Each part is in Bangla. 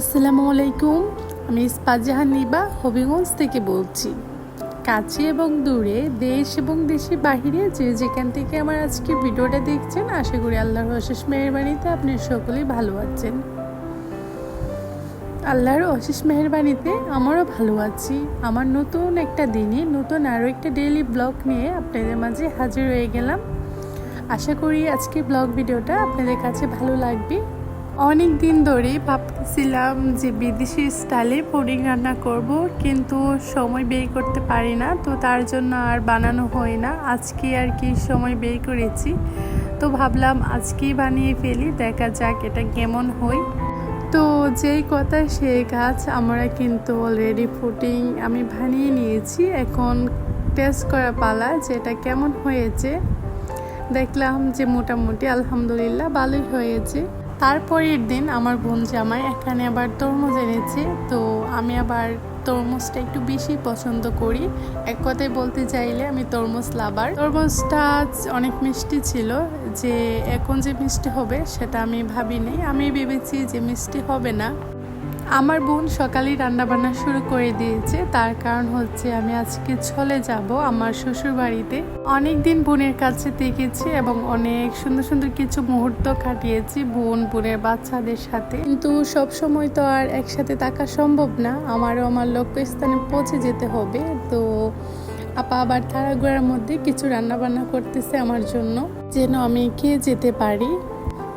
আসসালামু আলাইকুম। আমি ইস্পাতজাহান নিবা হবিগঞ্জ থেকে বলছি। কাছে এবং দূরে, দেশ এবং দেশের বাহিরে যে যেখান থেকে আমার আজকে ভিডিওটা দেখছেন, আশা করি আল্লাহর অশেষ মেহেরবানিতে আপনি সকলেই ভালো আছেন। আল্লাহর অশেষ মেহেরবানিতে আমারও ভালো আছি। আমার নতুন একটা দিনে নতুন আরও একটা ডেইলি ব্লগ নিয়ে আপনাদের মাঝে হাজির হয়ে গেলাম। আশা করি আজকে ব্লগ ভিডিওটা আপনাদের কাছে ভালো লাগবে। অনেক দিন ধরেই ভাবতেছিলাম যে বিদেশি স্টাইলে পুডিং রান্না করব, কিন্তু সময় বের করতে পারি না, তো তার জন্য আর বানানো হয় না। আজকে আর কি সময় বের করেছি, তো ভাবলাম আজকেই বানিয়ে ফেলি, দেখা যাক এটা কেমন হয়। তো যেই কথা সেই কাজ, আমরা কিন্তু অলরেডি পুডিং আমি বানিয়ে নিয়েছি। এখন টেস্ট করা পালা যেটা কেমন হয়েছে। দেখলাম যে মোটামুটি আলহামদুলিল্লাহ ভালোই হয়েছে। তারপরের দিন আমার বোন জামাই এখানে আবার তরমুজ এনেছে, তো আমি আবার তরমুজটা একটু বেশি পছন্দ করি। এক কথায় বলতে চাইলে আমি তরমুজ লাভার। তরমুজটা অনেক মিষ্টি ছিল, যে এখন যে মিষ্টি হবে সেটা আমি ভাবিনি। আমি ভেবেছি যে মিষ্টি হবে না। আমার বোন সকালেই রান্নাবান্না শুরু করে দিয়েছে, তার কারণ হচ্ছে আমি আজকে চলে যাব আমার শ্বশুর বাড়িতে। অনেকদিন বোনের কাছে থেকেছি এবং অনেক সুন্দর সুন্দর কিছু মুহূর্ত কাটিয়েছি বোনের বাচ্চাদের সাথে, কিন্তু সব সময় তো আর একসাথে থাকা সম্ভব না। আমারও আমার লক্ষ্যস্থানে পৌঁছে যেতে হবে। তো আপা আবার তাড়াহুড়োর মধ্যে কিছু রান্নাবান্না করতেছে আমার জন্য, যেন আমি খেয়ে যেতে পারি।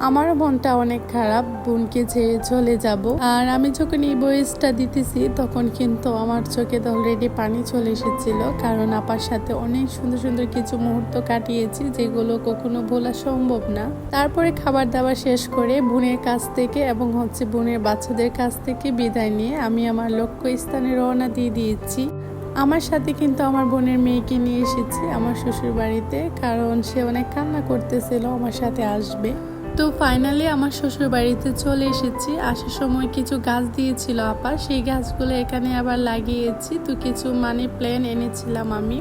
আমারও মনটা অনেক খারাপ, বোনকে ছেড়ে চলে যাব। আর আমি যখন এই বয়সটা দিতেছি তখন কিন্তু আমার চোখে তো অলরেডি পানি চলে এসেছিল, কারণ আপার সাথে অনেক সুন্দর সুন্দর কিছু মুহূর্ত কাটিয়েছি যেগুলো কখনো ভোলা সম্ভব না। তারপরে খাবার দাবার শেষ করে বোনের কাছ থেকে এবং বোনের বাচ্চাদের কাছ থেকে বিদায় নিয়ে আমি আমার লক্ষ্যস্থানে রওনা দিয়ে দিয়েছি। আমার সাথে কিন্তু আমার বোনের মেয়েকে নিয়ে এসেছি আমার শ্বশুর বাড়িতে, কারণ সে অনেক কান্না করতেছিল আমার সাথে আসবে। তো ফাইনালি আমার শ্বশুর বাড়িতে চলে এসেছি। আসার সময় কিছু গাছ দিয়েছিল আপা, সেই গাছগুলো এখানে আবার লাগিয়েছি। তো কিছু মানি প্ল্যান্ট এনেছিলাম আমি।